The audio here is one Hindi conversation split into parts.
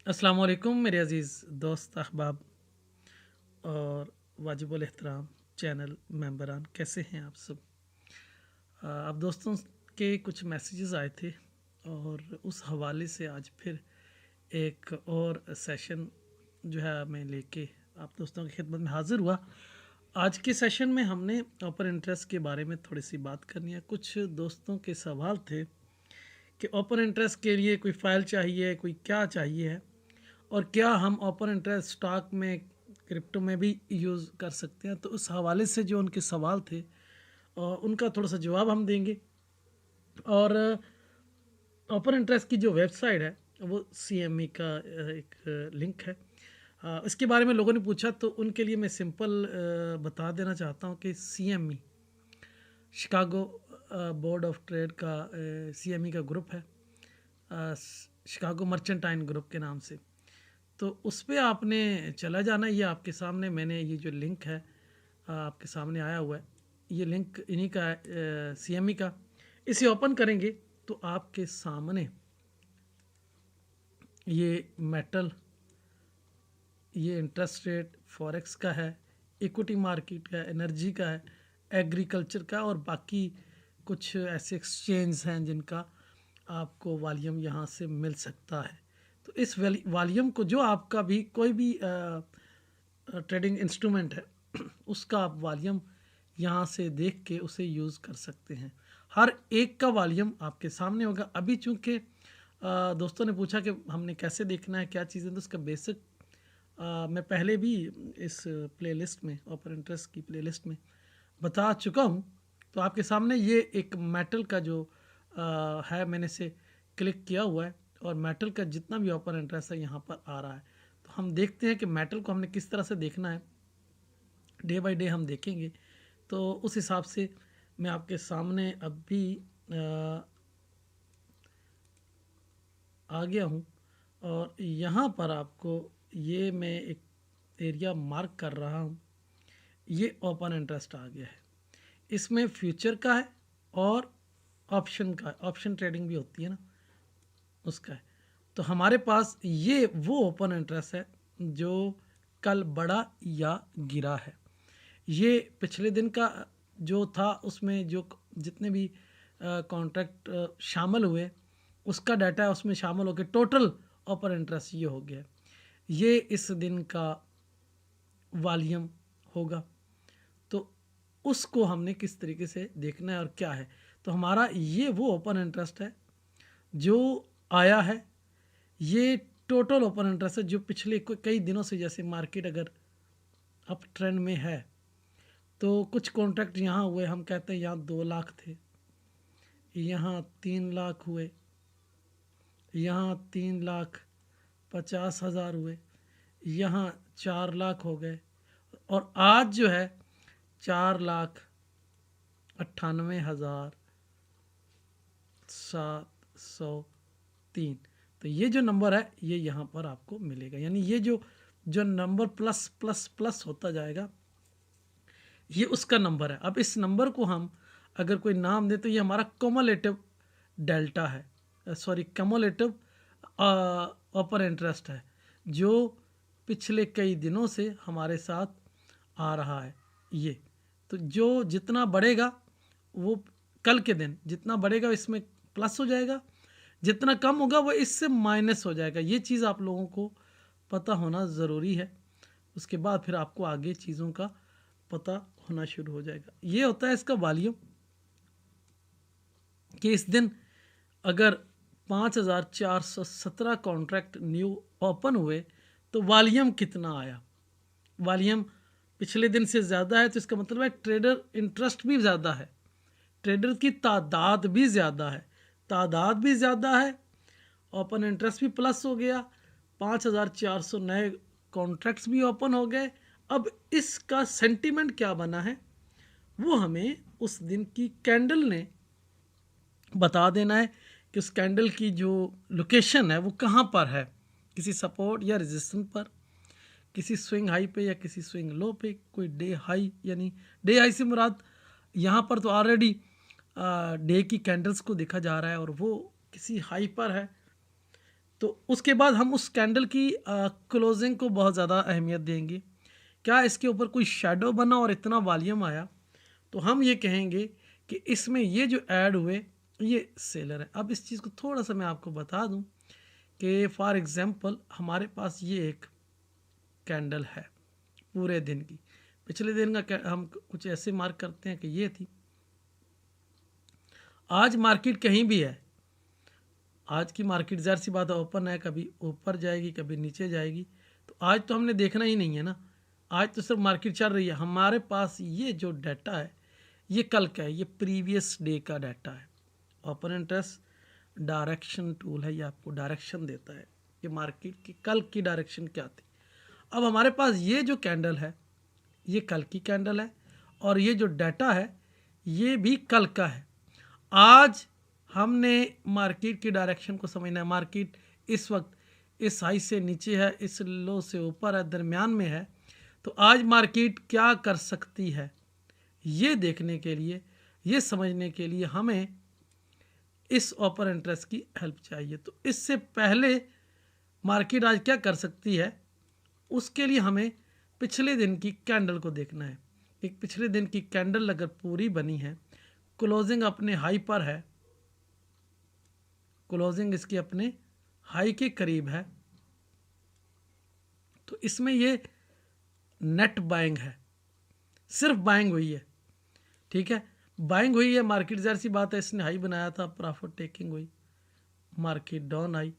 अस्सलाम वालेकुम मेरे अज़ीज़ दोस्त अहबाब और वाजिबुल एहतराम चैनल मेंबरान, कैसे हैं आप सब। आप दोस्तों के कुछ मैसेजेस आए थे और उस हवाले से आज फिर एक और सेशन जो है मैं लेके आप दोस्तों की खिदमत में हाज़िर हुआ। आज के सेशन में हमने ओपन इंटरेस्ट के बारे में थोड़ी सी बात करनी है। कुछ दोस्तों के सवाल थे कि ओपन इंटरेस्ट के लिए कोई फ़ाइल चाहिए, कोई क्या चाहिए है, और क्या हम ओपन इंटरेस्ट स्टॉक में, क्रिप्टो में भी यूज़ कर सकते हैं। तो उस हवाले से जो उनके सवाल थे उनका थोड़ा सा जवाब हम देंगे। और ओपन इंटरेस्ट की जो वेबसाइट है वो CME का एक लिंक है। इसके बारे में लोगों ने पूछा तो उनके लिए मैं सिंपल बता देना चाहता हूँ कि CME Chicago board of trade का CME का ग्रुप है, शिकागो मर्चेंटाइन ग्रुप के नाम से। तो उस पर आपने चला जाना। ये आपके सामने मैंने ये जो लिंक है आपके सामने आया हुआ है, ये लिंक इन्हीं का है, CME का। इसे ओपन करेंगे तो आपके सामने ये मेटल, ये इंटरेस्ट रेट फॉरेक्स का है, इक्विटी मार्केट का है, एनर्जी का है, एग्रीकल्चर का, और बाकी कुछ ऐसे एक्सचेंज हैं जिनका आपको वॉल्यूम यहाँ से मिल सकता है। तो इस वॉल्यूम को, जो आपका भी कोई भी ट्रेडिंग इंस्ट्रूमेंट है उसका आप वॉल्यूम यहाँ से देख के उसे यूज़ कर सकते हैं। हर एक का वॉल्यूम आपके सामने होगा। अभी चूँकि दोस्तों ने पूछा कि हमने कैसे देखना है, क्या चीज़ें, तो उसका बेसिक मैं पहले भी इस प्लेलिस्ट में, ओपन इंटरेस्ट की प्लेलिस्ट में बता चुका हूँ। तो आपके सामने ये एक मेटल का जो है, मैंने से क्लिक किया हुआ है और मेटल का जितना भी ओपन इंटरेस्ट है यहाँ पर आ रहा है। तो हम देखते हैं कि मेटल को हमने किस तरह से देखना है, डे बाय डे हम देखेंगे। तो उस हिसाब से मैं आपके सामने अभी आ गया हूँ और यहाँ पर आपको ये मैं एक एरिया मार्क कर रहा हूँ। ये ओपन इंटरेस्ट आ गया है। इसमें फ्यूचर का है और ऑप्शन का, ऑप्शन ट्रेडिंग भी होती है ना, उसका है। तो हमारे पास ये वो ओपन इंटरेस्ट है जो कल बढ़ा या गिरा है। ये पिछले दिन का जो था उसमें जो जितने भी कॉन्ट्रैक्ट शामिल हुए उसका डाटा है, उसमें शामिल हो गया, टोटल ओपन इंटरेस्ट ये हो गया। ये इस दिन का वॉल्यूम होगा। तो उसको हमने किस तरीके से देखना है और क्या है। तो हमारा ये वो ओपन इंटरेस्ट है जो आया है। ये टोटल ओपन इंटरेस्ट है जो पिछले कई दिनों से, जैसे मार्केट अगर अप ट्रेंड में है तो कुछ कॉन्ट्रैक्ट यहाँ हुए, हम कहते हैं यहाँ 2 लाख थे, यहाँ 3 लाख हुए, यहाँ 3,50,000 हुए, यहाँ 4 लाख हो गए, और आज जो है 4,98,703। तो ये जो नंबर है ये यहाँ पर आपको मिलेगा। यानी ये जो जो नंबर प्लस प्लस प्लस होता जाएगा ये उसका नंबर है। अब इस नंबर को हम अगर कोई नाम दे तो ये हमारा कम्युलेटिव डेल्टा है, सॉरी कम्युलेटिव ओपन इंटरेस्ट है, जो पिछले कई दिनों से हमारे साथ आ रहा है। ये तो जो जितना बढ़ेगा वो कल के दिन जितना बढ़ेगा इसमें प्लस हो जाएगा, जितना कम होगा वो इससे माइनस हो जाएगा। ये चीज़ आप लोगों को पता होना ज़रूरी है। उसके बाद फिर आपको आगे चीज़ों का पता होना शुरू हो जाएगा। ये होता है इसका वॉल्यूम, कि इस दिन अगर 5,417 कॉन्ट्रैक्ट न्यू ओपन हुए तो वॉल्यूम कितना आया। वॉल्यूम पिछले दिन से ज़्यादा है तो इसका मतलब है ट्रेडर इंटरेस्ट भी ज़्यादा है, ट्रेडर की तादाद भी ज़्यादा है, तादाद भी ज़्यादा है, ओपन इंटरेस्ट भी प्लस हो गया, 5,400 नए कॉन्ट्रैक्ट्स भी ओपन हो गए। अब इसका सेंटीमेंट क्या बना है वो हमें उस दिन की कैंडल ने बता देना है कि उस कैंडल की जो लोकेशन है वो कहाँ पर है, किसी सपोर्ट या रेजिस्टेंस पर, किसी स्विंग हाई पे या किसी स्विंग लो पे, कोई डे हाई, यानी डे हाई से मुराद यहाँ पर तो ऑलरेडी डे की कैंडल्स को देखा जा रहा है और वो किसी हाई पर है, तो उसके बाद हम उस कैंडल की क्लोजिंग को बहुत ज़्यादा अहमियत देंगे। क्या इसके ऊपर कोई शेडो बना और इतना वॉल्यूम आया, तो हम ये कहेंगे कि इसमें ये जो ऐड हुए ये सेलर है। अब इस चीज़ को थोड़ा सा मैं आपको बता दूं कि फॉर एग्जांपल हमारे पास ये एक कैंडल है पूरे दिन की, पिछले दिन का हम कुछ ऐसे मार्क करते हैं कि ये थी। आज मार्केट कहीं भी है, आज की मार्केट ज़ाहिर सी बात है ओपन है, कभी ऊपर जाएगी कभी नीचे जाएगी, तो आज तो हमने देखना ही नहीं है ना, आज तो सिर्फ मार्केट चल रही है। हमारे पास ये जो डाटा है ये कल का है, ये प्रीवियस डे का डाटा है। ओपन इंटरेस्ट डायरेक्शन टूल है, ये आपको डायरेक्शन देता है कि मार्केट की कल की डायरेक्शन क्या थी। अब हमारे पास ये जो कैंडल है ये कल की कैंडल है और ये जो डाटा है ये भी कल का है। आज हमने मार्केट की डायरेक्शन को समझना है। मार्केट इस वक्त इस हाई से नीचे है, इस लो से ऊपर है, दरमियान में है, तो आज मार्केट क्या कर सकती है ये देखने के लिए, ये समझने के लिए हमें इस ओपन इंटरेस्ट की हेल्प चाहिए। तो इससे पहले मार्केट आज क्या कर सकती है उसके लिए हमें पिछले दिन की कैंडल को देखना है। एक पिछले दिन की कैंडल अगर पूरी बनी है, क्लोजिंग अपने हाई पर है, क्लोजिंग इसकी अपने हाई के करीब है, तो इसमें ये नेट बाइंग है, सिर्फ बाइंग हुई है। ठीक है, बाइंग हुई है, मार्केट ज़ाहिर सी बात है इसने हाई बनाया था, प्रॉफिट टेकिंग हुई, मार्केट डाउन आई,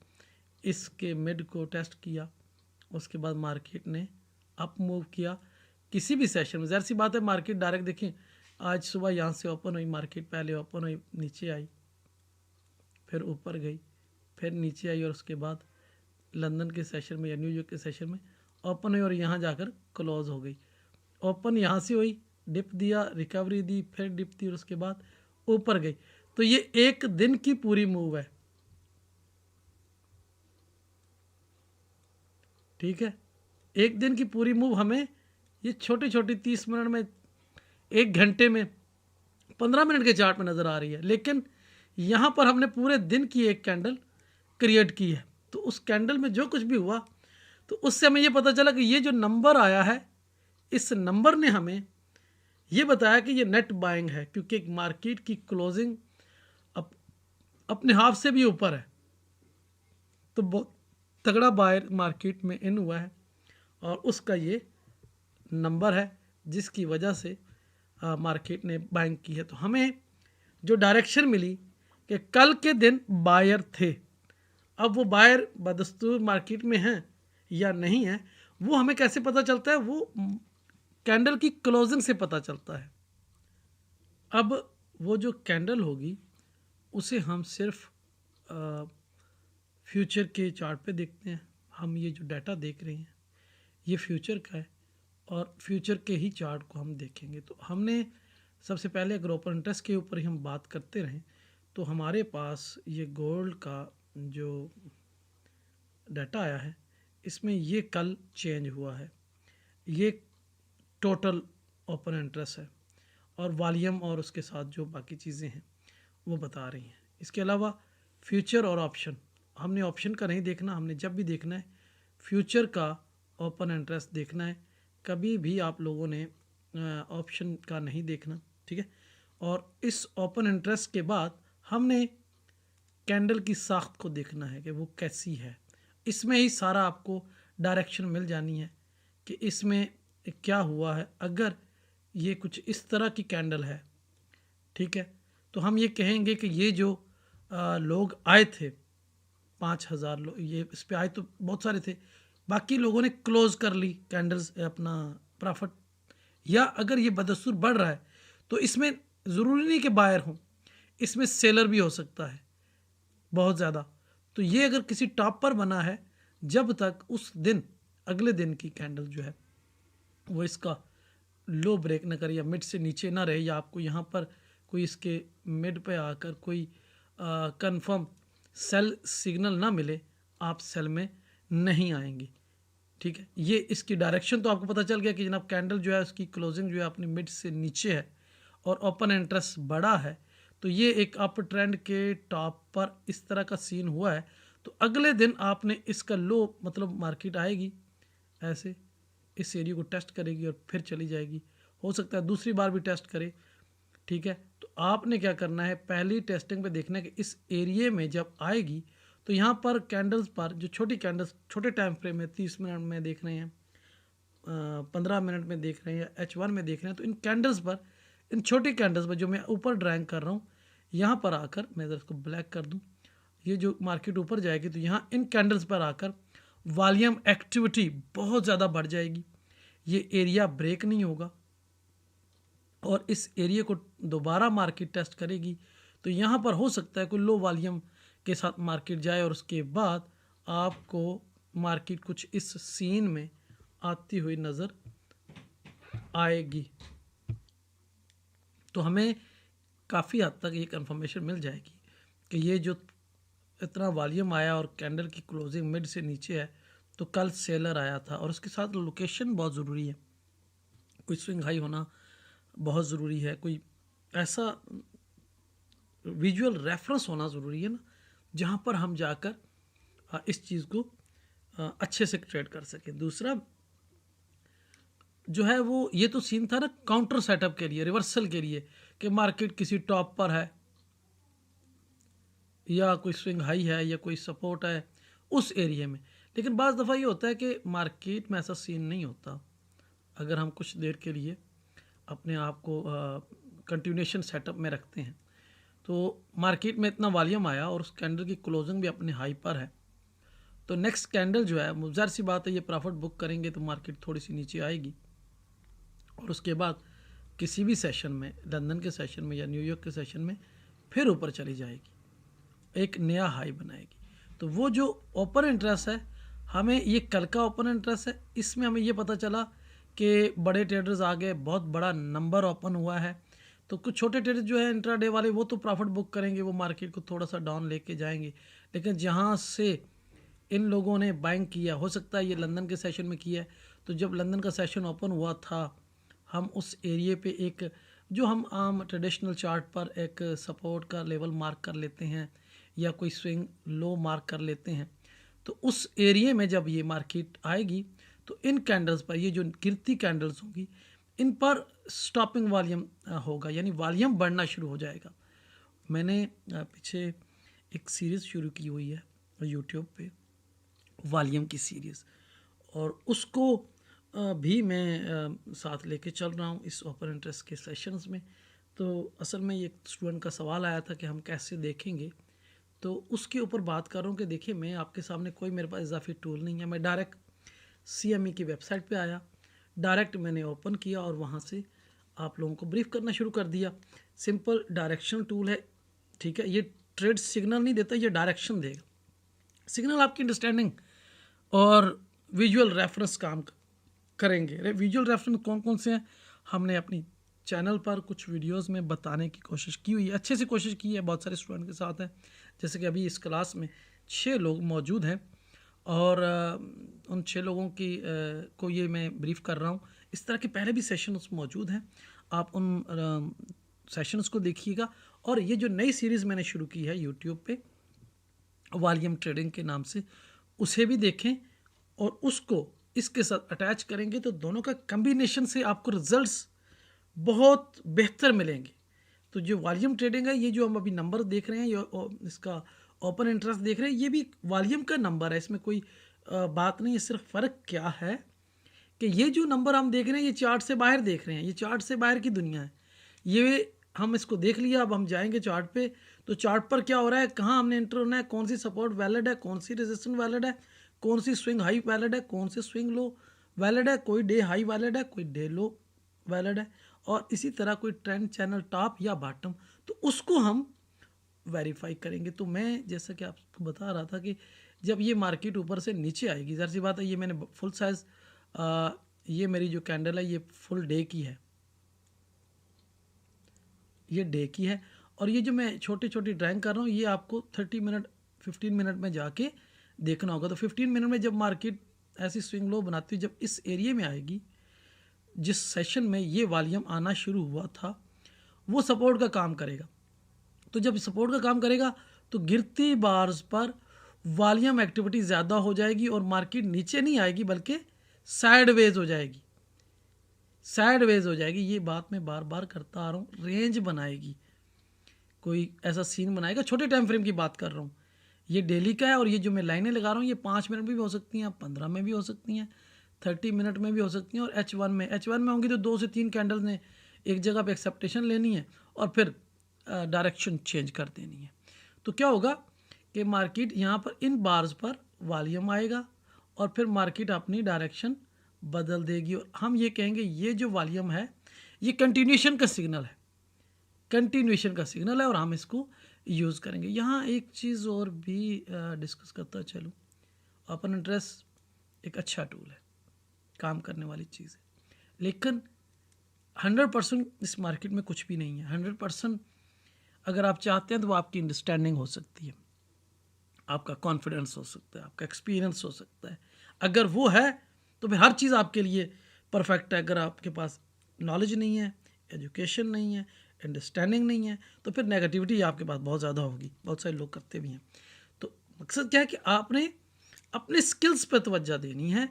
इसके मिड को टेस्ट किया, उसके बाद मार्केट ने अप मूव किया। किसी भी सेशन में ज़ाहिर सी बात है मार्केट डायरेक्ट देखें, आज सुबह यहाँ से ओपन हुई, मार्केट पहले ओपन हुई, नीचे आई, फिर ऊपर गई, फिर नीचे आई और उसके बाद लंदन के सेशन में या न्यूयॉर्क के सेशन में ओपन हुई और यहाँ जाकर क्लोज हो गई। ओपन यहाँ से हुई, डिप दिया, रिकवरी दी, फिर डिप दी और उसके बाद ऊपर गई। तो ये एक दिन की पूरी मूव है। ठीक है, एक दिन की पूरी मूव हमें ये छोटी छोटी 30 मिनट में, एक घंटे में, 15 मिनट के चार्ट में नज़र आ रही है, लेकिन यहाँ पर हमने पूरे दिन की एक कैंडल क्रिएट की है। तो उस कैंडल में जो कुछ भी हुआ तो उससे हमें ये पता चला कि ये जो नंबर आया है, इस नंबर ने हमें ये बताया कि ये नेट बाइंग है, क्योंकि एक मार्केट की क्लोजिंग अपने हाफ से भी ऊपर है, तो बहुत तगड़ा बायर मार्केट में इन हुआ है और उसका ये नंबर है जिसकी वजह से मार्केट ने बाइंग की है। तो हमें जो डायरेक्शन मिली कि कल के दिन बायर थे, अब वो बायर बदस्तूर मार्केट में हैं या नहीं है वो हमें कैसे पता चलता है, वो कैंडल की क्लोजिंग से पता चलता है। अब वो जो कैंडल होगी उसे हम सिर्फ फ्यूचर के चार्ट पे देखते हैं। हम ये जो डाटा देख रहे हैं ये फ्यूचर का है और फ्यूचर के ही चार्ट को हम देखेंगे। तो हमने सबसे पहले अगर ओपन इंटरेस्ट के ऊपर ही हम बात करते रहें तो हमारे पास ये गोल्ड का जो डाटा आया है इसमें ये कल चेंज हुआ है, ये टोटल ओपन इंटरेस्ट है और वॉल्यूम और उसके साथ जो बाकी चीज़ें हैं वो बता रही हैं। इसके अलावा फ्यूचर और ऑप्शन, हमने ऑप्शन का नहीं देखना, हमने जब भी देखना है फ्यूचर का ओपन इंटरेस्ट देखना है। कभी भी आप लोगों ने ऑप्शन का नहीं देखना, ठीक है। और इस ओपन इंटरेस्ट के बाद हमने कैंडल की साख्त को देखना है कि वो कैसी है। इसमें ही सारा आपको डायरेक्शन मिल जानी है कि इसमें क्या हुआ है। अगर ये कुछ इस तरह की कैंडल है, ठीक है, तो हम ये कहेंगे कि ये जो लोग आए थे 5000 लोग, ये इस पे आए तो बहुत सारे थे, बाकी लोगों ने क्लोज कर ली कैंडल्स अपना प्रॉफिट। या अगर ये बदस्तूर बढ़ रहा है तो इसमें ज़रूरी नहीं कि बायर हों, इसमें सेलर भी हो सकता है बहुत ज़्यादा। तो ये अगर किसी टॉप पर बना है, जब तक उस दिन अगले दिन की कैंडल जो है वो इसका लो ब्रेक ना करे या मिड से नीचे ना रहे, या आपको यहाँ पर कोई इसके मिड पे आकर कोई कंफर्म सेल सिग्नल ना मिले, आप सेल में नहीं आएंगे। ठीक है, ये इसकी डायरेक्शन तो आपको पता चल गया कि जनाब कैंडल जो है उसकी क्लोजिंग जो है अपनी मिड से नीचे है और ओपन इंटरेस्ट बड़ा है, तो ये एक अप ट्रेंड के टॉप पर इस तरह का सीन हुआ है। तो अगले दिन आपने इसका लो, मतलब मार्केट आएगी ऐसे, इस एरिया को टेस्ट करेगी और फिर चली जाएगी, हो सकता है दूसरी बार भी टेस्ट करे, ठीक है। तो आपने क्या करना है, पहली टेस्टिंग पे देखना है कि इस एरिया में जब आएगी तो यहाँ पर कैंडल्स पर जो छोटी कैंडल्स छोटे टाइम फ्रेम में 30 मिनट में देख रहे हैं, 15 मिनट में देख रहे हैं या H1 में देख रहे हैं, तो इन कैंडल्स पर, इन छोटी कैंडल्स पर जो मैं ऊपर ड्राइंग कर रहा हूँ, यहाँ पर आकर मैं इधर इसको ब्लैक कर दूँ, ये जो मार्केट ऊपर जाएगी तो यहाँ इन कैंडल्स पर आकर वॉल्यूम एक्टिविटी बहुत ज़्यादा बढ़ जाएगी, ये एरिया ब्रेक नहीं होगा और इस एरिया को दोबारा मार्केट टेस्ट करेगी। तो यहाँ पर हो सकता है कोई लो वॉल्यूम के साथ मार्केट जाए और उसके बाद आपको मार्केट कुछ इस सीन में आती हुई नज़र आएगी। तो हमें काफ़ी हद तक ये कंफर्मेशन मिल जाएगी कि ये जो इतना वॉल्यूम आया और कैंडल की क्लोजिंग मिड से नीचे है तो कल सेलर आया था। और उसके साथ लोकेशन बहुत ज़रूरी है, कोई स्विंग हाई होना बहुत ज़रूरी है, कोई ऐसा विजुअल रेफरेंस होना ज़रूरी है ना, जहाँ पर हम जाकर इस चीज़ को अच्छे से ट्रेड कर सकें। दूसरा जो है वो, ये तो सीन था ना काउंटर सेटअप के लिए, रिवर्सल के लिए, कि मार्केट किसी टॉप पर है या कोई स्विंग हाई है या कोई सपोर्ट है उस एरिया में। लेकिन बाज़ दफ़ा ये होता है कि मार्केट में ऐसा सीन नहीं होता। अगर हम कुछ देर के लिए अपने आप को कंटिन्यूएशन सेटअप में रखते हैं तो मार्केट में इतना वॉल्यूम आया और उस कैंडल की क्लोजिंग भी अपने हाई पर है, तो नेक्स्ट कैंडल जो है, ज़ाहिर सी बात है ये प्रॉफिट बुक करेंगे तो मार्केट थोड़ी सी नीचे आएगी और उसके बाद किसी भी सेशन में, लंदन के सेशन में या न्यूयॉर्क के सेशन में फिर ऊपर चली जाएगी, एक नया हाई बनाएगी। तो वो जो ओपन इंटरेस्ट है, हमें ये कल का ओपन इंटरेस्ट है, इसमें हमें ये पता चला कि बड़े ट्रेडर्स आ गए, बहुत बड़ा नंबर ओपन हुआ है। तो कुछ छोटे ट्रेडर्स जो है इंट्राडे वाले, वो तो प्रॉफिट बुक करेंगे, वो मार्केट को थोड़ा सा डाउन लेके जाएंगे। लेकिन जहाँ से इन लोगों ने बाइंग किया, हो सकता है ये लंदन के सेशन में किया है, तो जब लंदन का सेशन ओपन हुआ था, हम उस एरिए पे एक, जो हम आम ट्रेडिशनल चार्ट पर एक सपोर्ट का लेवल मार्क कर लेते हैं या कोई स्विंग लो मार्क कर लेते हैं, तो उस एरिए में जब ये मार्केट आएगी तो इन कैंडल्स पर, ये जो गिरती कैंडल्स होंगी, इन पर स्टॉपिंग वॉल्यूम होगा, यानी वॉल्यूम बढ़ना शुरू हो जाएगा। मैंने पीछे एक सीरीज़ शुरू की हुई है यूट्यूब पे, वॉल्यूम की सीरीज़, और उसको भी मैं साथ लेके चल रहा हूँ इस ओपन इंटरेस्ट के सेशंस में। तो असल में ये स्टूडेंट का सवाल आया था कि हम कैसे देखेंगे, तो उसके ऊपर बात कर रहा हूँ कि देखिए, मैं आपके सामने कोई, मेरे पास इजाफी टूल नहीं है, मैं डायरेक्ट CME की वेबसाइट पे आया, डायरेक्ट मैंने ओपन किया और वहाँ से आप लोगों को ब्रीफ करना शुरू कर दिया। सिंपल डायरेक्शन टूल है, ठीक है, ये ट्रेड सिग्नल नहीं देता, ये डायरेक्शन देगा। सिग्नल आपकी अंडरस्टैंडिंग और विजुअल रेफरेंस काम करेंगे। विजुअल रेफरेंस कौन कौन से हैं, हमने अपनी चैनल पर कुछ वीडियोस में बताने की कोशिश की हुई है, अच्छे से कोशिश की है, बहुत सारे स्टूडेंट के साथ हैं। जैसे कि अभी इस क्लास में 6 लोग मौजूद हैं और उन 6 लोगों की को ये मैं ब्रीफ कर रहा हूँ। इस तरह के पहले भी सेशंस मौजूद हैं, आप उन सेशंस को देखिएगा। और ये जो नई सीरीज़ मैंने शुरू की है यूट्यूब पे, वॉल्यूम ट्रेडिंग के नाम से, उसे भी देखें और उसको इसके साथ अटैच करेंगे तो दोनों का कम्बिनेशन से आपको रिजल्ट्स बहुत बेहतर मिलेंगे। तो जो वॉल्यूम ट्रेडिंग है, ये जो हम अभी नंबर देख रहे हैं, ये इसका ओपन इंटरेस्ट देख रहे हैं, ये भी वॉल्यूम का नंबर है, इसमें कोई बात नहीं है। सिर्फ फ़र्क क्या है कि ये जो नंबर हम देख रहे हैं, ये चार्ट से बाहर देख रहे हैं, ये चार्ट से बाहर की दुनिया है। ये हम इसको देख लिया, अब हम जाएंगे चार्ट पे, तो चार्ट पर क्या हो रहा है, कहाँ हमने एंटर होना है, कौन सी सपोर्ट वैलिड है, कौन सी रेजिस्टेंस वैलिड है, कौन सी स्विंग हाई वैलिड है, कौन सी स्विंग लो वैलिड है, कोई डे हाई वैलिड है, कोई डे लो वैलिड है, और इसी तरह कोई ट्रेंड चैनल टॉप या बॉटम, तो उसको हम वेरीफाई करेंगे। तो मैं जैसा कि आपको बता रहा था कि जब ये मार्केट ऊपर से नीचे आएगी, ज़ाहिर सी बात है, ये मैंने फुल साइज़, ये मेरी जो कैंडल है ये फुल डे की है, ये डे की है, और ये जो मैं छोटी छोटी ड्राइंग कर रहा हूँ, ये आपको 30 मिनट 15 मिनट में जाके देखना होगा। तो 15 मिनट में जब मार्केट ऐसी स्विंग लो बनाती है, जब इस एरिया में आएगी जिस सेशन में ये वॉल्यूम आना शुरू हुआ था, वो सपोर्ट का काम करेगा। तो जब सपोर्ट का काम करेगा तो गिरती बार्स पर वॉल्यूम एक्टिविटी ज़्यादा हो जाएगी और मार्केट नीचे नहीं आएगी बल्कि साइडवेज हो जाएगी, साइडवेज हो जाएगी। ये बात मैं बार बार करता आ रहा हूँ। रेंज बनाएगी, कोई ऐसा सीन बनाएगा। छोटे टाइम फ्रेम की बात कर रहा हूँ, ये डेली का है और ये जो मैं लाइनें लगा रहा हूँ ये 5 मिनट में भी हो सकती हैं, 15 में भी हो सकती हैं, 30 मिनट में भी हो सकती हैं। और H1 में होंगी तो 2 से 3 कैंडल्स ने एक जगह पे एक्सेप्टेशन लेनी है और फिर डायरेक्शन चेंज कर देनी है। तो क्या होगा कि मार्केट यहाँ पर इन बार्स पर वॉल्यूम आएगा और फिर मार्केट अपनी डायरेक्शन बदल देगी और हम ये कहेंगे ये जो वॉल्यूम है ये कंटिन्यूएशन का सिग्नल है, कंटिन्यूएशन का सिग्नल है और हम इसको यूज़ करेंगे। यहाँ एक चीज़ और भी डिस्कस करता चलूँ, ओपन इंटरेस्ट एक अच्छा टूल है, काम करने वाली चीज़ है, लेकिन 100% इस मार्केट में कुछ भी नहीं है। 100% अगर आप चाहते हैं तो वो आपकी अंडरस्टैंडिंग हो सकती है, आपका कॉन्फिडेंस हो सकता है, आपका एक्सपीरियंस हो सकता है। अगर वो है तो फिर हर चीज़ आपके लिए परफेक्ट है। अगर आपके पास नॉलेज नहीं है, एजुकेशन नहीं है, अंडरस्टैंडिंग नहीं है, तो फिर नेगेटिविटी आपके पास बहुत ज़्यादा होगी। बहुत सारे लोग करते भी हैं। तो मकसद क्या है कि आपने अपने स्किल्स पर तवज्जो देनी है,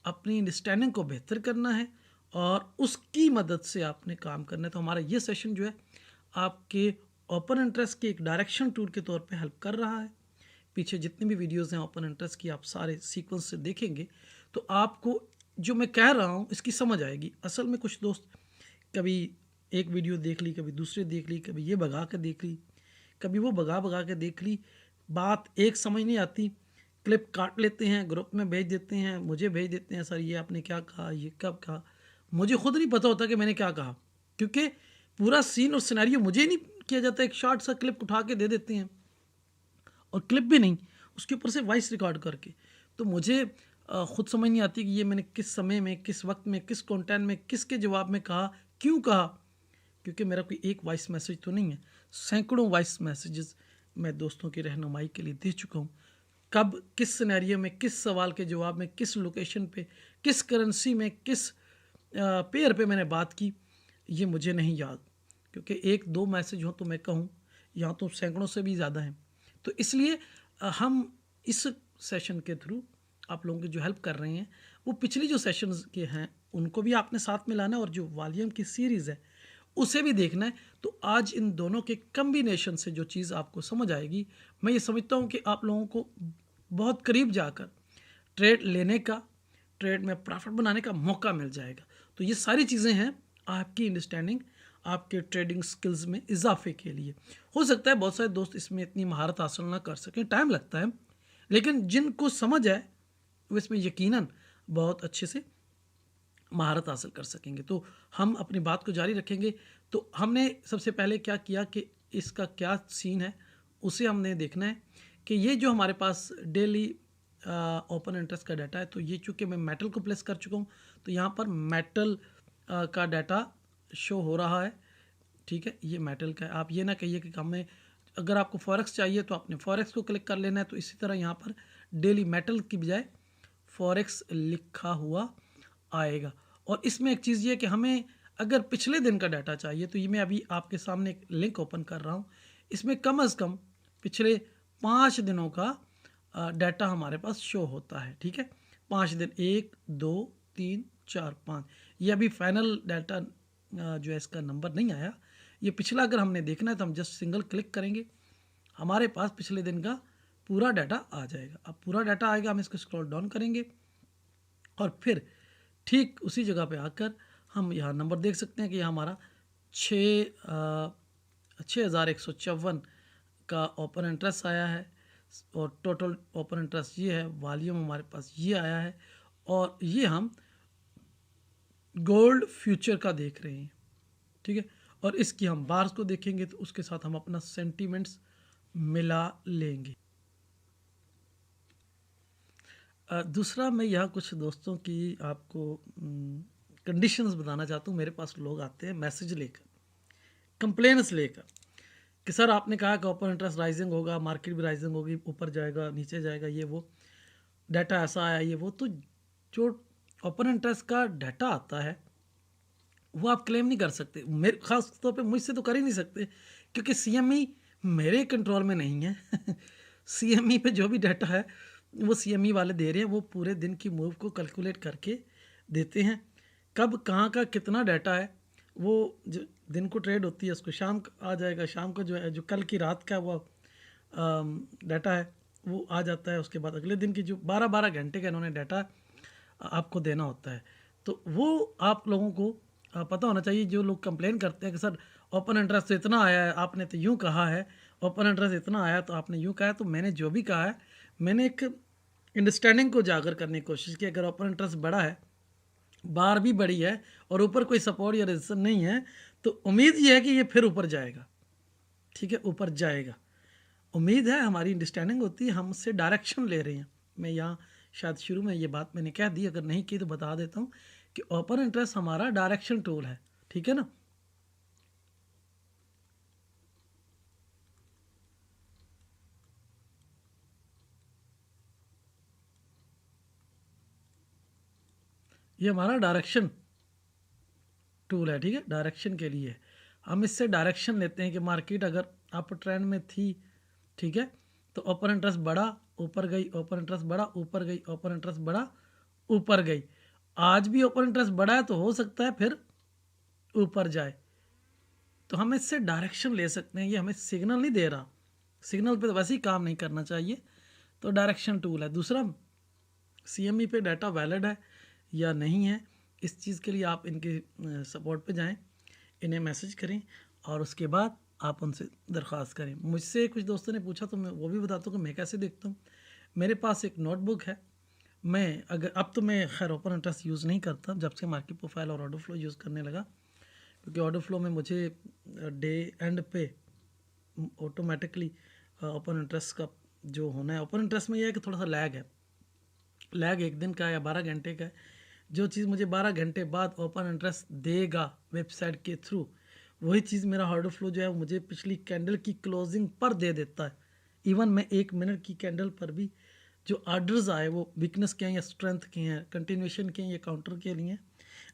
अपनी अंडरस्टैंडिंग को बेहतर करना है और उसकी मदद से आपने काम करना है। तो हमारा ये सेशन जो है आपके ओपन इंटरेस्ट के एक डायरेक्शन टूल के तौर पे हेल्प कर रहा है। पीछे जितनी भी वीडियोस हैं ओपन इंटरेस्ट की आप सारे सीक्वेंस से देखेंगे तो आपको जो मैं कह रहा हूँ इसकी समझ आएगी। असल में कुछ दोस्त कभी एक वीडियो देख ली, कभी दूसरे देख ली, कभी ये भगा कर देख ली, कभी वो भगा के देख ली, बात एक समझ नहीं आती, क्लिप काट लेते हैं, ग्रुप में भेज देते हैं, मुझे भेज देते हैं, सर ये आपने क्या कहा, ये कब कहा। मुझे खुद नहीं पता होता कि मैंने क्या कहा, क्योंकि पूरा सीन और सिनेरियो मुझे नहीं किया जाता। एक शॉर्ट सा क्लिप उठा के दे देते हैं और क्लिप भी नहीं, उसके ऊपर से वॉइस रिकॉर्ड करके। तो मुझे खुद समझ नहीं आती कि ये मैंने किस समय में, किस वक्त में, किस कंटेंट में, किसके जवाब में कहा, क्यों कहा, क्योंकि मेरा कोई एक वॉइस मैसेज तो नहीं है, सैकड़ों वॉइस मैसेजेस मैं दोस्तों की रहनुमाई के लिए दे चुका हूँ। कब, किस सिनेरियो में, किस सवाल के जवाब में, किस लोकेशन पे, किस करेंसी में, किस पेयर पे मैंने बात की, ये मुझे नहीं याद, क्योंकि एक दो मैसेज हो तो मैं कहूँ, यहाँ तो सैकड़ों से भी ज़्यादा हैं। तो इसलिए हम इस सेशन के थ्रू आप लोगों की जो हेल्प कर रहे हैं वो पिछली जो सेशंस के हैं उनको भी आपने साथ में लाना है और जो वॉल्यूम की सीरीज़ है उसे भी देखना है। तो आज इन दोनों के कम्बिनेशन से जो चीज़ आपको समझ आएगी, मैं ये समझता हूँ कि आप लोगों को बहुत करीब जाकर ट्रेड लेने का, ट्रेड में प्रॉफिट बनाने का मौका मिल जाएगा। तो ये सारी चीज़ें हैं आपकी अंडरस्टैंडिंग, आपके ट्रेडिंग स्किल्स में इजाफे के लिए। हो सकता है बहुत सारे दोस्त इसमें इतनी महारत हासिल ना कर सकें, टाइम लगता है, लेकिन जिनको समझ है वो इसमें यकीनन बहुत अच्छे से महारत हासिल कर सकेंगे। तो हम अपनी बात को जारी रखेंगे। तो हमने सबसे पहले क्या किया कि इसका क्या सीन है उसे हमने देखना है कि ये जो हमारे पास डेली ओपन इंटरेस्ट का डाटा है, तो ये चूँकि मैं मेटल को प्लेस कर चुका हूँ तो यहाँ पर मेटल का डाटा शो हो रहा है। ठीक है, ये मेटल का है। आप ये ना कहिए कि हमें अगर आपको फॉरेक्स चाहिए तो आपने फॉरेक्स को क्लिक कर लेना है। तो इसी तरह यहाँ पर डेली मेटल की बजाय फॉरेक्स लिखा हुआ आएगा। और इसमें एक चीज़ ये कि हमें अगर पिछले दिन का डाटा चाहिए तो ये मैं अभी आपके सामने एक लिंक ओपन कर रहा हूँ। इसमें कम से कम पिछले 5 दिनों का डाटा हमारे पास शो होता है। ठीक है, 5 दिन, 1 2 3 4 5, ये अभी फाइनल डाटा जो है इसका नंबर नहीं आया। ये पिछला अगर हमने देखना है तो हम जस्ट सिंगल क्लिक करेंगे, हमारे पास पिछले दिन का पूरा डाटा आ जाएगा। अब पूरा डाटा आएगा, हम इसको स्क्रॉल डाउन करेंगे और फिर ठीक उसी जगह पे आकर हम यहाँ नंबर देख सकते हैं कि यह हमारा 6154 का ओपन इंटरेस्ट आया है और टोटल ओपन इंटरेस्ट ये है, वॉल्यूम हमारे पास ये आया है और ये हम गोल्ड फ्यूचर का देख रहे हैं। ठीक है, और इसकी हम बार्स को देखेंगे तो उसके साथ हम अपना सेंटीमेंट्स मिला लेंगे। दूसरा मैं यहाँ कुछ दोस्तों की आपको कंडीशंस बताना चाहता हूँ। मेरे पास लोग आते हैं मैसेज लेकर, कंप्लेंट्स लेकर कि सर आपने कहा कि ओपन इंटरेस्ट राइजिंग होगा, मार्केट भी राइजिंग होगी, ऊपर जाएगा, नीचे जाएगा, ये वो डाटा ऐसा आया, ये वो। तो जो ओपन इंटरेस्ट का डाटा आता है वो आप क्लेम नहीं कर सकते, मेरे ख़ास तौर पे मुझसे तो कर ही नहीं सकते, क्योंकि CME मेरे कंट्रोल में नहीं है CME पे जो भी डाटा है वो CME वाले दे रहे हैं, वो पूरे दिन की मूव को कैलकुलेट करके देते हैं। कब कहाँ का कितना डाटा है वो जो दिन को ट्रेड होती है उसको शाम को आ जाएगा, शाम को जो है जो कल की रात का वो डाटा है वो आ जाता है। उसके बाद अगले दिन की जो 12-12 घंटे का इन्होंने डाटा आपको देना होता है। तो वो आप लोगों को पता होना चाहिए। जो लोग कंप्लेन करते हैं कि सर ओपन इंटरेस्ट तो इतना आया है, आपने तो यूँ कहा है, ओपन इंटरेस्ट इतना आया तो आपने यूँ कहा है, तो मैंने जो भी कहा है मैंने एक अंडरस्टैंडिंग को उजागर करने की कोशिश की। अगर ओपन इंटरेस्ट बड़ा है, बार भी बड़ी है और ऊपर कोई सपोर्ट या रेजिस्टेंस नहीं है, तो उम्मीद ये है कि ये फिर ऊपर जाएगा। ठीक है, ऊपर जाएगा, उम्मीद है, हमारी अंडरस्टैंडिंग होती है, हम उससे डायरेक्शन ले रहे हैं। मैं यहाँ शायद शुरू में ये बात मैंने कह दी, अगर नहीं की तो बता देता हूँ कि ओपन इंटरेस्ट हमारा डायरेक्शन टूल है। ठीक है ना। ये हमारा डायरेक्शन टूल है। ठीक है, डायरेक्शन के लिए हम इससे डायरेक्शन लेते हैं कि मार्केट अगर अप ट्रेंड में थी, ठीक है, तो ओपन इंटरेस्ट बढ़ा, ऊपर गई, ओपन इंटरेस्ट बढ़ा, ऊपर गई, ओपन इंटरेस्ट बढ़ा, ऊपर गई। आज भी ओपन इंटरेस्ट बढ़ा है तो हो सकता है फिर ऊपर जाए, तो हम इससे डायरेक्शन ले सकते हैं। ये हमें सिग्नल नहीं दे रहा, सिग्नल पे तो वैसे ही काम नहीं करना चाहिए, तो डायरेक्शन टूल है। दूसरा, CME पे डाटा वैलिड है या नहीं है, इस चीज़ के लिए आप इनके सपोर्ट पे जाएं, इन्हें मैसेज करें और उसके बाद आप उनसे दरख्वास्त करें। मुझसे कुछ दोस्तों ने पूछा तो मैं वो भी बताता हूँ कि मैं कैसे देखता हूँ। मेरे पास एक नोटबुक है। मैं अगर अब तो मैं खैर ओपन इंटरेस्ट यूज़ नहीं करता, जब से मार्केट प्रोफाइल और ऑर्डर फ्लो यूज़ करने लगा, क्योंकि ऑर्डर फ्लो में मुझे डे एंड पे ऑटोमेटिकली ओपन इंटरेस्ट का जो होना है, ओपन इंटरेस्ट में यह है कि थोड़ा सा लैग है, लैग एक दिन का या 12 घंटे का है। जो चीज़ मुझे 12 घंटे बाद ओपन इंटरेस्ट देगा वेबसाइट के थ्रू, वही चीज़ मेरा ऑर्डर फ्लो जो है वो मुझे पिछली कैंडल की क्लोजिंग पर दे देता है। इवन मैं 1 मिनट की कैंडल पर भी जो ऑर्डर्स आए वो वीकनेस के हैं या स्ट्रेंथ के हैं, कंटिन्यूएशन के हैं या काउंटर के लिए,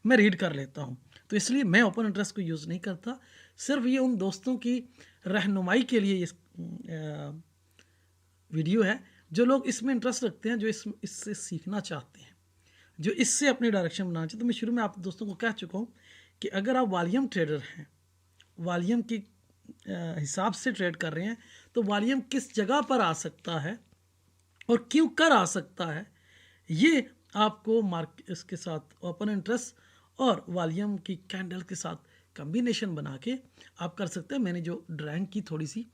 मैं रीड कर लेता हूँ। तो इसलिए मैं ओपन इंटरेस्ट को यूज़ नहीं करता। सिर्फ ये उन दोस्तों की रहनुमाई के लिए इस वीडियो है जो लोग इसमें इंटरेस्ट रखते हैं, जो इससे सीखना चाहते हैं, जो इससे अपनी डायरेक्शन बनाना चाहिए। तो मैं शुरू में आप दोस्तों को कह चुका हूँ कि अगर आप वॉल्यूम ट्रेडर हैं, वॉल्यूम के हिसाब से ट्रेड कर रहे हैं, तो वॉल्यूम किस जगह पर आ सकता है और क्यों कर आ सकता है, ये आपको मार्केट इसके साथ ओपन इंटरेस्ट और वॉल्यूम की कैंडल के साथ कम्बिनेशन बना के आप कर सकते हैं। मैंने जो ड्राइंग की थोड़ी सी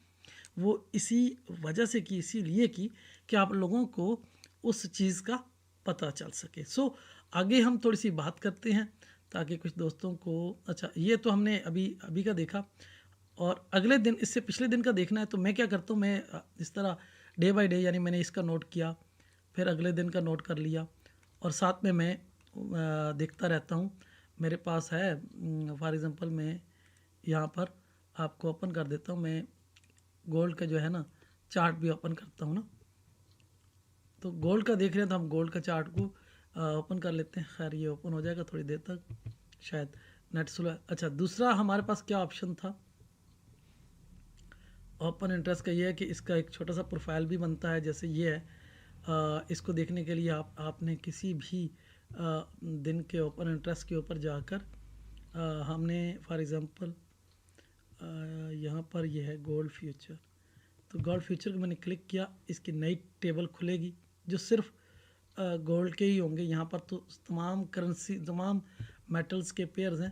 वो इसी वजह से की, इसीलिए की कि आप लोगों को उस चीज़ का पता चल सके। सो आगे हम थोड़ी सी बात करते हैं ताकि कुछ दोस्तों को, अच्छा ये तो हमने अभी अभी का देखा, और अगले दिन इससे पिछले दिन का देखना है तो मैं क्या करता हूँ, मैं इस तरह डे बाय डे, यानी मैंने इसका नोट किया, फिर अगले दिन का नोट कर लिया, और साथ में मैं देखता रहता हूँ। मेरे पास है फॉर एग्ज़ाम्पल मैं यहाँ पर आपको ओपन कर देता हूँ, मैं गोल्ड का जो है ना चार्ट भी ओपन करता हूँ ना, तो गोल्ड का देख रहे हैं तो हम गोल्ड का चार्ट को ओपन कर लेते हैं। खैर ये ओपन हो जाएगा थोड़ी देर तक, शायद नेट स्लो है। अच्छा, दूसरा हमारे पास क्या ऑप्शन था ओपन इंटरेस्ट का, ये है कि इसका एक छोटा सा प्रोफाइल भी बनता है, जैसे ये है। इसको देखने के लिए आपने किसी भी दिन के ओपन इंटरेस्ट के ऊपर जाकर हमने फॉर एग्ज़ाम्पल यहाँ पर ये है गोल्ड फ्यूचर, तो गोल्ड फ्यूचर को मैंने क्लिक किया, इसकी नई टेबल खुलेगी जो सिर्फ गोल्ड के ही होंगे। यहाँ पर तो तमाम करेंसी, तमाम मेटल्स के पेयर्स हैं,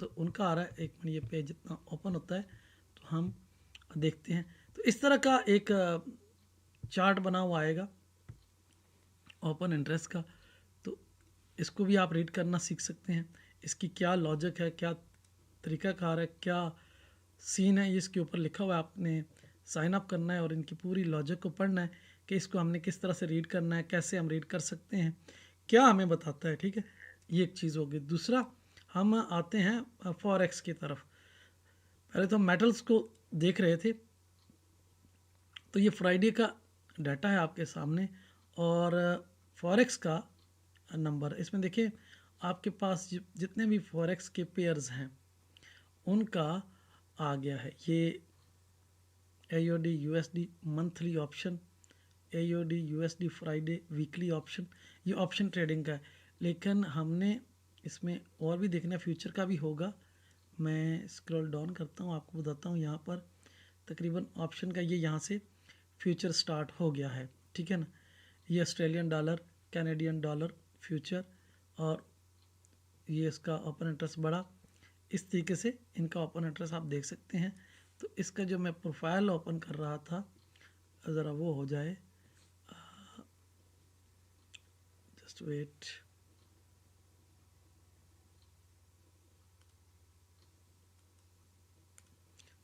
तो उनका आ रहा है। एक मिनट, ये पेज जितना ओपन होता है तो हम देखते हैं। तो इस तरह का एक चार्ट बना हुआ आएगा ओपन इंटरेस्ट का, तो इसको भी आप रीड करना सीख सकते हैं। इसकी क्या लॉजिक है, क्या तरीक़ाकार है, क्या सीन है, इसके ऊपर लिखा हुआ है। आपने साइन अप करना है और इनकी पूरी लॉजिक को पढ़ना है कि इसको हमने किस तरह से रीड करना है, कैसे हम रीड कर सकते हैं, क्या हमें बताता है। ठीक है, ये एक चीज़ होगी। दूसरा, हम आते हैं फॉरेक्स की तरफ। पहले तो हम मेटल्स को देख रहे थे, तो ये फ्राइडे का डाटा है आपके सामने, और फॉरेक्स का नंबर इसमें देखिए, आपके पास जितने भी फॉरेक्स के पेयर्स हैं उनका आ गया है। ये AUD USD monthly option, AUD USD Friday weekly option, ये ऑप्शन ट्रेडिंग का है। लेकिन हमने इसमें और भी देखना, फ्यूचर का भी होगा। मैं स्क्रॉल डाउन करता हूँ, आपको बताता हूँ। यहाँ पर तकरीबन ऑप्शन का ये यहाँ से फ्यूचर स्टार्ट हो गया है, ठीक है ना। ये Australian dollar, Canadian dollar future, और ये इसका ओपन इंटरेस्ट बढ़ा। इस तरीके से इनका ओपन इंटरेस्ट आप देख सकते हैं। तो इसका जो मैं प्रोफाइल ओपन कर रहा था, ज़रा वो हो जाए, जस्ट वेट।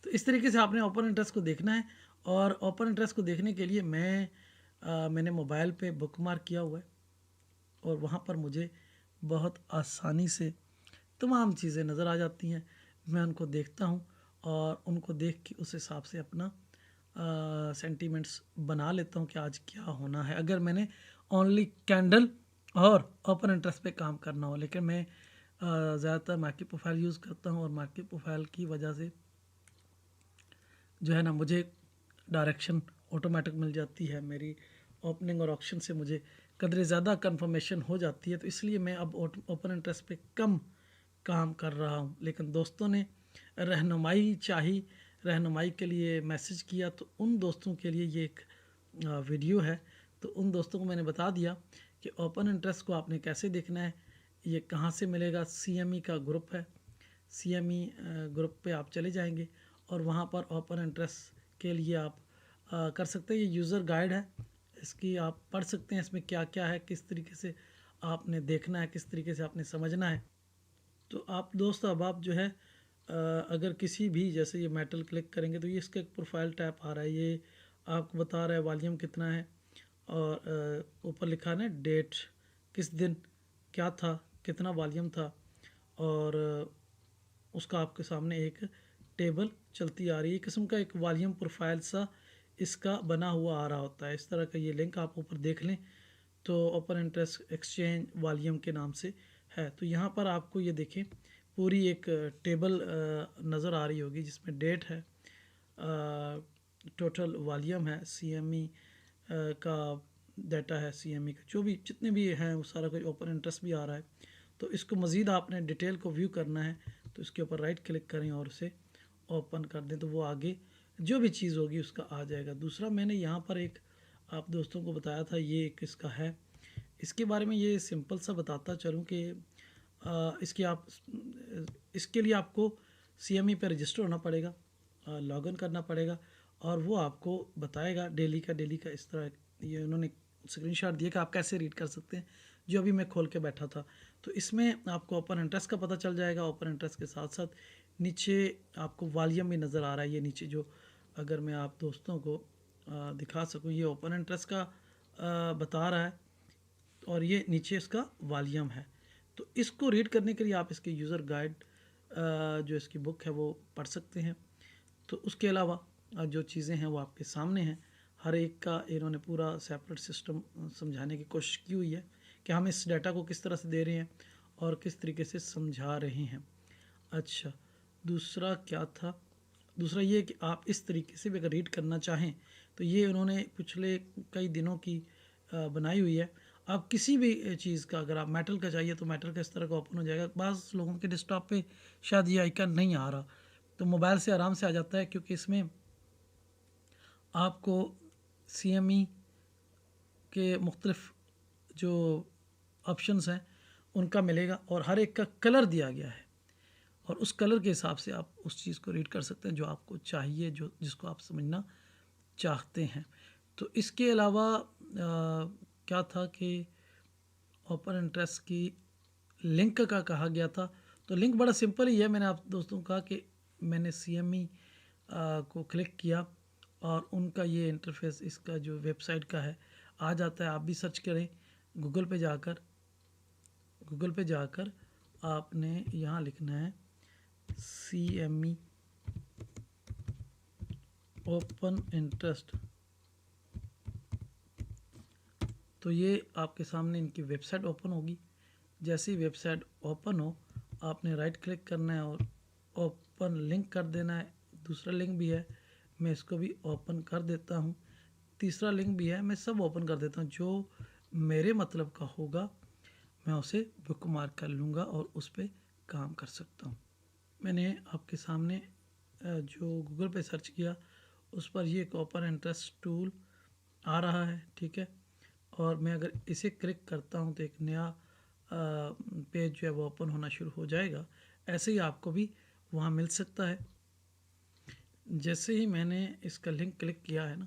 तो इस तरीके से आपने ओपन इंटरेस्ट को देखना है। और ओपन इंटरेस्ट को देखने के लिए मैंने मोबाइल पे बुकमार्क किया हुआ है, और वहाँ पर मुझे बहुत आसानी से तमाम चीज़ें नज़र आ जाती हैं। मैं उनको देखता हूँ और उनको देख के उस हिसाब से अपना सेंटीमेंट्स बना लेता हूँ कि आज क्या होना है। अगर मैंने ओनली कैंडल और ओपन इंटरेस्ट पे काम करना हो, लेकिन मैं ज़्यादातर मार्केट प्रोफाइल यूज़ करता हूँ, और मार्केट प्रोफाइल की वजह से जो है ना मुझे डायरेक्शन ऑटोमेटिक मिल जाती है। मेरी ओपनिंग और ऑक्शन से मुझे कदरे ज़्यादा कंफर्मेशन हो जाती है। तो इसलिए मैं अब ओपन इंटरेस्ट पे कम काम कर रहा हूँ। लेकिन दोस्तों ने रहनुमाई चाही, रहनुमाई के लिए मैसेज किया, तो उन दोस्तों के लिए ये एक वीडियो है। तो उन दोस्तों को मैंने बता दिया कि ओपन इंटरेस्ट को आपने कैसे देखना है, ये कहाँ से मिलेगा। CME का ग्रुप है, CME ग्रुप पे आप चले जाएंगे, और वहाँ पर ओपन इंटरेस्ट के लिए आप कर सकते हैं। ये यूज़र गाइड है, इसकी आप पढ़ सकते हैं। इसमें क्या क्या है, किस तरीके से आपने देखना है, किस तरीके से आपने समझना है। तो आप दोस्त, अब आप जो है अगर किसी भी, जैसे ये मेटल क्लिक करेंगे तो ये इसका एक प्रोफाइल टैप आ रहा है, ये आपको बता रहा है वॉल्यूम कितना है, और ऊपर लिखा है ना डेट, किस दिन क्या था, कितना वॉल्यूम था, और उसका आपके सामने एक टेबल चलती आ रही है। किस्म का एक वॉल्यूम प्रोफाइल सा इसका बना हुआ आ रहा होता है। इस तरह का ये लिंक आप ऊपर देख लें तो ओपन इंटरेस्ट एक्सचेंज वॉल्यूम के नाम से है। तो यहाँ पर आपको ये देखें, पूरी एक टेबल नज़र आ रही होगी, जिसमें डेट है, टोटल वॉल्यूम है, CME का डाटा है, CME का जो भी जितने भी हैं वो सारा कुछ, ओपन इंटरेस्ट भी आ रहा है। तो इसको मज़ीद आपने डिटेल को व्यू करना है तो इसके ऊपर राइट क्लिक करें और उसे ओपन कर दें, तो वो आगे जो भी चीज़ होगी उसका आ जाएगा। दूसरा, मैंने यहाँ पर एक आप दोस्तों को बताया था, ये एक इसका है, इसके बारे में ये सिंपल सा बताता चलूँ कि इसके लिए आपको CME पे रजिस्टर होना पड़ेगा, लॉगिन करना पड़ेगा, और वो आपको बताएगा डेली का इस तरह। ये उन्होंने स्क्रीनशॉट दिया कि आप कैसे रीड कर सकते हैं, जो अभी मैं खोल के बैठा था। तो इसमें आपको ओपन इंटरेस्ट का पता चल जाएगा। ओपन इंटरेस्ट के साथ साथ नीचे आपको वॉल्यूम भी नज़र आ रहा है, ये नीचे जो, अगर मैं आप दोस्तों को दिखा सकूं, ये ओपन इंटरेस्ट का बता रहा है, और ये नीचे इसका वॉल्यूम है। तो इसको रीड करने के लिए आप इसके यूज़र गाइड जो इसकी बुक है वो पढ़ सकते हैं। तो उसके अलावा जो चीज़ें हैं वो आपके सामने हैं। हर एक का इन्होंने पूरा सेपरेट सिस्टम समझाने की कोशिश की हुई है कि हम इस डाटा को किस तरह से दे रहे हैं और किस तरीके से समझा रहे हैं। अच्छा, दूसरा क्या था, दूसरा ये कि आप इस तरीके से भी अगर रीड करना चाहें तो ये उन्होंने पिछले कई दिनों की बनाई हुई है। आप किसी भी चीज़ का, अगर आप मेटल का चाहिए तो मेटल का इस तरह का ओपन हो जाएगा। बाज़ लोगों के डेस्कटॉप पे शायद ये आइकन नहीं आ रहा, तो मोबाइल से आराम से आ जाता है, क्योंकि इसमें आपको CME के मुख्तलिफ जो ऑप्शंस हैं उनका मिलेगा, और हर एक का कलर दिया गया है, और उस कलर के हिसाब से आप उस चीज़ को रीड कर सकते हैं जो आपको चाहिए, जो जिसको आप समझना चाहते हैं। तो इसके अलावा क्या था कि ओपन इंटरेस्ट की लिंक का कहा गया था। तो लिंक बड़ा सिंपल ही है। मैंने आप दोस्तों को कहा कि मैंने CME को क्लिक किया, और उनका ये इंटरफेस इसका जो वेबसाइट का है आ जाता है। आप भी सर्च करें गूगल पे जाकर आपने यहाँ लिखना है CME ओपन इंटरेस्ट, तो ये आपके सामने इनकी वेबसाइट ओपन होगी। जैसी वेबसाइट ओपन हो, आपने राइट क्लिक करना है और ओपन लिंक कर देना है। दूसरा लिंक भी है, मैं इसको भी ओपन कर देता हूँ। तीसरा लिंक भी है, मैं सब ओपन कर देता हूँ। जो मेरे मतलब का होगा मैं उसे बुकमार्क कर लूँगा और उस पर काम कर सकता हूँ। मैंने आपके सामने जो गूगल पे सर्च किया उस पर ये एक ओपन इंटरेस्ट टूल आ रहा है, ठीक है। और मैं अगर इसे क्लिक करता हूँ तो एक नया पेज जो है वो ओपन होना शुरू हो जाएगा। ऐसे ही आपको भी वहाँ मिल सकता है। जैसे ही मैंने इसका लिंक क्लिक किया है ना,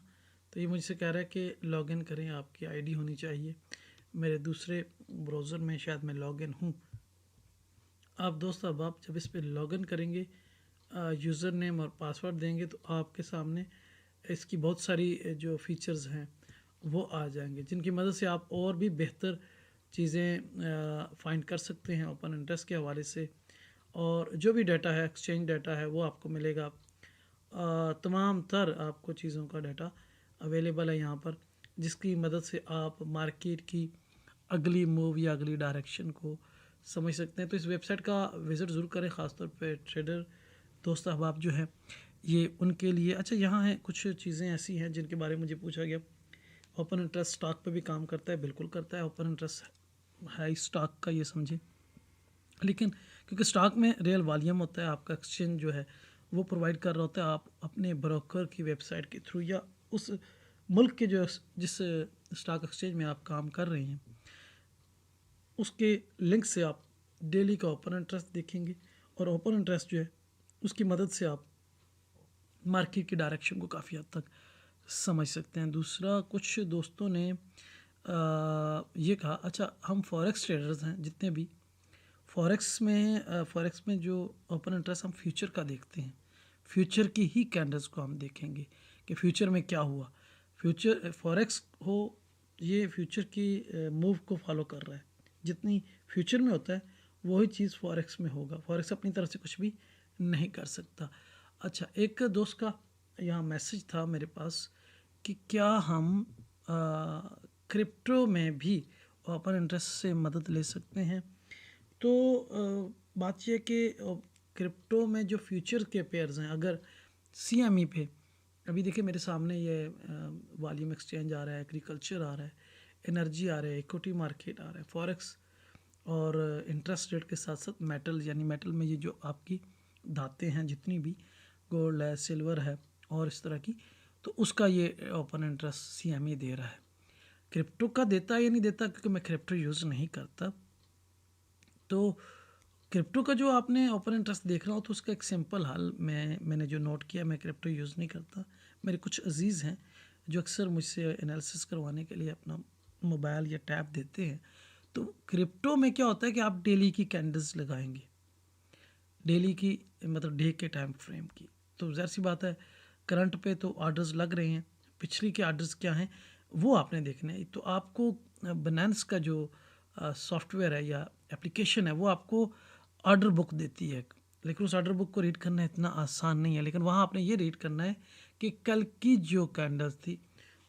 तो ये मुझसे कह रहा है कि लॉगिन करें, आपकी आईडी होनी चाहिए। मेरे दूसरे ब्राउज़र में शायद मैं लॉगिन हूँ। आप दोस्त अब आप जब इस पर लॉगिन करेंगे, यूज़र नेम और पासवर्ड देंगे तो आपके सामने इसकी बहुत सारी जो फीचर्स हैं वो आ जाएंगे, जिनकी मदद से आप और भी बेहतर चीज़ें फाइंड कर सकते हैं ओपन इंटरेस्ट के हवाले से। और जो भी डाटा है, एक्सचेंज डाटा है, वो आपको मिलेगा। तमाम तर आपको चीज़ों का डाटा अवेलेबल है यहाँ पर, जिसकी मदद से आप मार्केट की अगली मूव या अगली डायरेक्शन को समझ सकते हैं। तो इस वेबसाइट का विज़िट ज़रूर करें, ख़ासतौर पे ट्रेडर दोस्त अहबाब जो है ये उनके लिए। अच्छा, यहाँ है कुछ चीज़ें ऐसी हैं जिनके बारे में मुझे पूछा गया। ओपन इंटरेस्ट स्टॉक पे भी काम करता है? बिल्कुल करता है। ओपन इंटरेस्ट है स्टॉक का, ये समझें। लेकिन क्योंकि स्टॉक में रियल वॉल्यूम होता है, आपका एक्सचेंज जो है वो प्रोवाइड कर रहा होता है। आप अपने ब्रोकर की वेबसाइट के थ्रू या उस मुल्क के जो जिस स्टॉक एक्सचेंज में आप काम कर रहे हैं उसके लिंक से आप डेली का ओपन इंटरेस्ट देखेंगे, और ओपन इंटरेस्ट जो है उसकी मदद से आप मार्केट की डायरेक्शन को काफ़ी हद तक समझ सकते हैं। दूसरा, कुछ दोस्तों ने ये कहा, अच्छा हम फॉरेक्स ट्रेडर्स हैं जितने भी, फॉरेक्स में जो ओपन इंटरेस्ट हम फ्यूचर का देखते हैं, फ्यूचर की ही कैंडल्स को हम देखेंगे कि फ्यूचर में क्या हुआ। फ्यूचर फॉरेक्स हो, ये फ्यूचर की मूव को फॉलो कर रहा है। जितनी फ्यूचर में होता है वही चीज़ फॉरेक्स में होगा। फॉरेक्स अपनी तरफ से कुछ भी नहीं कर सकता। अच्छा, एक दोस्त का यहाँ मैसेज था मेरे पास कि क्या हम क्रिप्टो में भी ओपन इंटरेस्ट से मदद ले सकते हैं। तो बात यह कि क्रिप्टो में जो फ्यूचर के पेयर्स हैं, अगर CME पे अभी देखिए मेरे सामने ये वॉल्यूम एक्सचेंज आ रहा है, एग्रीकल्चर आ रहा है, एनर्जी आ रहा है, इक्विटी मार्केट आ रहा है, फॉरेक्स और इंटरेस्ट रेट के साथ साथ मेटल, यानी मेटल में ये जो आपकी धातें हैं जितनी भी, गोल्ड है, सिल्वर है और इस तरह की, तो उसका ये ओपन इंटरेस्ट CME दे रहा है। क्रिप्टो का देता है या नहीं देता, क्योंकि मैं क्रिप्टो यूज़ नहीं करता। तो क्रिप्टो का जो आपने ओपन इंटरेस्ट देख रहा हो तो उसका एक सिंपल हल मैंने जो नोट किया, मैं क्रिप्टो यूज़ नहीं करता। मेरे कुछ अजीज़ हैं जो अक्सर मुझसे एनालिसिस करवाने के लिए अपना मोबाइल या टैब देते हैं। तो क्रिप्टो में क्या होता है कि आप डेली की कैंडल्स लगाएंगे, डेली की मतलब डे के टाइम फ्रेम की। तो ज़ाहिर सी बात है, करंट पे तो ऑर्डर्स लग रहे हैं, पिछली के ऑर्डर्स क्या हैं वो आपने देखने हैं। तो आपको बनांस का जो सॉफ्टवेयर है या एप्लीकेशन है वो आपको ऑर्डर बुक देती है, लेकिन उस ऑर्डर बुक को रीड करना इतना आसान नहीं है। लेकिन वहाँ आपने ये रीड करना है कि कल की जो कैंडल्स थी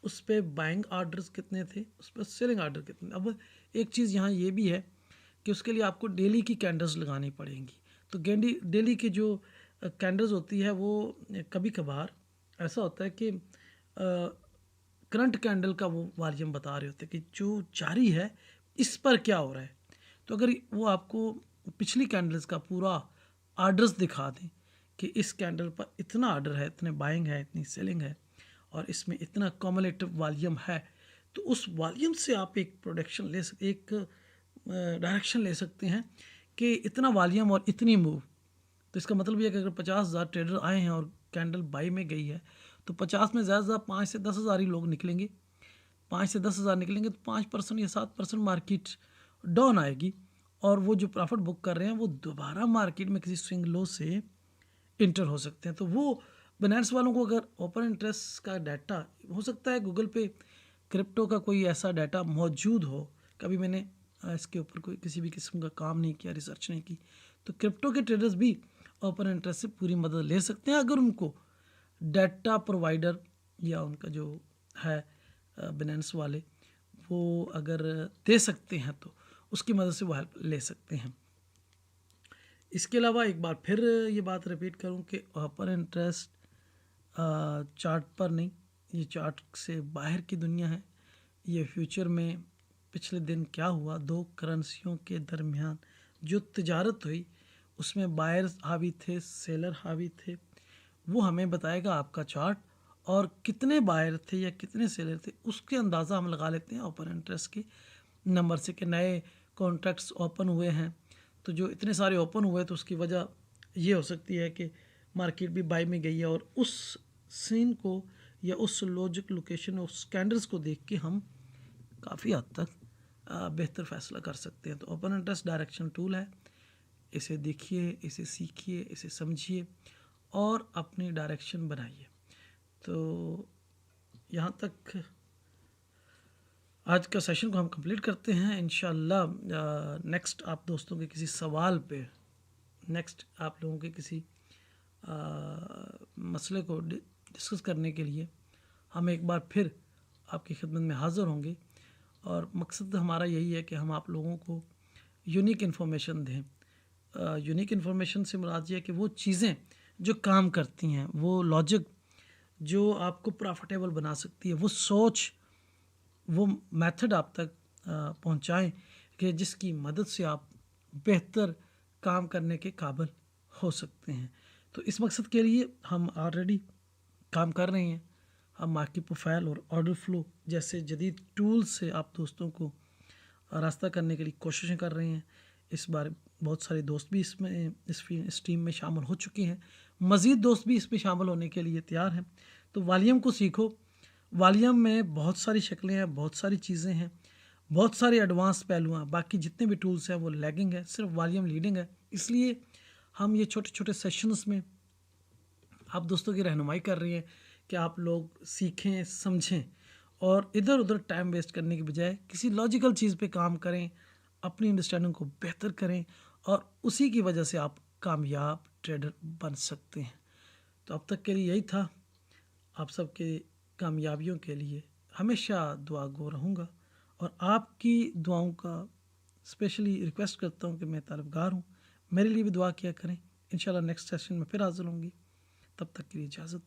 उस पर बाइंग ऑर्डर्स कितने थे, उस पर सेलिंग ऑर्डर कितने। अब एक चीज़ यहाँ ये भी है कि उसके लिए आपको डेली की कैंडल्स लगानी पड़ेंगी। तो डेली की जो कैंडल्स होती है वो कभी कभार ऐसा होता है कि करंट कैंडल का वो वॉल्यूम बता रहे होते हैं कि जो जारी है इस पर क्या हो रहा है। तो अगर वो आपको पिछली कैंडल्स का पूरा ऑर्डर्स दिखा दें कि इस कैंडल पर इतना ऑर्डर है, इतने बाइंग है, इतनी सेलिंग है और इसमें इतना कॉमुलेटिव वॉल्यूम है, तो उस वॉल्यूम से आप एक प्रोडक्शन एक डायरेक्शन ले सकते हैं कि इतना वॉल्यूम और इतनी मूव। तो इसका मतलब ये है कि अगर 50,000 ट्रेडर आए हैं और कैंडल बाई में गई है तो 50 में ज़्यादा 5 से 10,000 ही लोग निकलेंगे। 5 से 10,000 निकलेंगे तो 5% या 7% मार्केट डाउन आएगी, और वो जो प्रॉफिट बुक कर रहे हैं वो दोबारा मार्केट में किसी स्विंग लो से इंटर हो सकते हैं। तो वो बनांस वालों को अगर ओपन इंटरेस्ट का डाटा, हो सकता है गूगल पे क्रिप्टो का कोई ऐसा डाटा मौजूद हो, कभी मैंने इसके ऊपर कोई किसी भी किस्म का काम नहीं किया, रिसर्च नहीं की, तो क्रिप्टो के ट्रेडर्स भी ओपन इंटरेस्ट से पूरी मदद ले सकते हैं अगर उनको डाटा प्रोवाइडर या उनका जो है बनांस वाले वो अगर दे सकते हैं तो उसकी मदद से वो हेल्प ले सकते हैं। इसके अलावा एक बार फिर ये बात रिपीट करूं कि ओपन इंटरेस्ट चार्ट पर नहीं, ये चार्ट से बाहर की दुनिया है। ये फ्यूचर में पिछले दिन क्या हुआ, दो करेंसियों के दरमियान जो तिजारत हुई उसमें बायर्स हावी थे, सेलर हावी थे, वो हमें बताएगा आपका चार्ट। और कितने बायर थे या कितने सेलर थे उसके अंदाज़ा हम लगा लेते हैं ओपन इंटरेस्ट के नंबर से कि नए कॉन्ट्रैक्ट्स ओपन हुए हैं। तो जो इतने सारे ओपन हुए तो उसकी वजह ये हो सकती है कि मार्केट भी बाई में गई है, और उस सीन को या उस लॉजिक लोकेशन उस कैंडल्स को देख के हम काफ़ी हद तक बेहतर फैसला कर सकते हैं। तो ओपन इंटरेस्ट डायरेक्शन टूल है, इसे देखिए, इसे सीखिए, इसे समझिए और अपनी डायरेक्शन बनाइए। तो यहाँ तक आज का सेशन को हम कंप्लीट करते हैं। इंशाल्लाह नेक्स्ट आप दोस्तों के किसी सवाल पे, नेक्स्ट आप लोगों के किसी मसले को डिस्कस करने के लिए हम एक बार फिर आपकी खिदमत में हाज़िर होंगे। और मकसद हमारा यही है कि हम आप लोगों को यूनिक इन्फॉर्मेशन दें। यूनिक इन्फॉर्मेशन से मुराद ये है कि वो चीज़ें जो काम करती हैं, वो लॉजिक जो आपको प्रॉफिटेबल बना सकती है, वो सोच, वो मेथड आप तक पहुंचाएं कि जिसकी मदद से आप बेहतर काम करने के काबिल हो सकते हैं। तो इस मकसद के लिए हम ऑलरेडी काम कर रहे हैं। हम मार्केट प्रोफाइल और ऑर्डर फ्लो जैसे जदीद टूल्स से आप दोस्तों को रास्ता करने के लिए कोशिशें कर रहे हैं। इस बार बहुत सारे दोस्त भी इसमें इस टीम में शामिल हो चुके हैं, मज़ीद दोस्त भी इसमें शामिल होने के लिए तैयार हैं। तो वॉल्यूम को सीखो। वॉल्यूम में बहुत सारी शक्लें हैं, बहुत सारी चीज़ें हैं, बहुत सारे एडवांस पहलू हैं। बाकी जितने भी टूल्स हैं वो लैगिंग है, सिर्फ वॉल्यूम लीडिंग है। इसलिए हम ये छोटे छोटे सेशंस में आप दोस्तों की रहनुमाई कर रही हैं कि आप लोग सीखें, समझें और इधर उधर टाइम वेस्ट करने के बजाय किसी लॉजिकल चीज़ पे काम करें, अपनी अंडरस्टैंडिंग को बेहतर करें और उसी की वजह से आप कामयाब ट्रेडर बन सकते हैं। तो अब तक के लिए यही था। आप सबके कामयाबियों के लिए हमेशा दुआ गो रहूँगा और आपकी दुआओं का स्पेशली रिक्वेस्ट करता हूँ कि मैं तलबगार हूँ, मेरे लिए भी दुआ किया करें। इंशाल्लाह नेक्स्ट सेशन में फिर हाजिर होंगी। तब तक के लिए इजाज़त।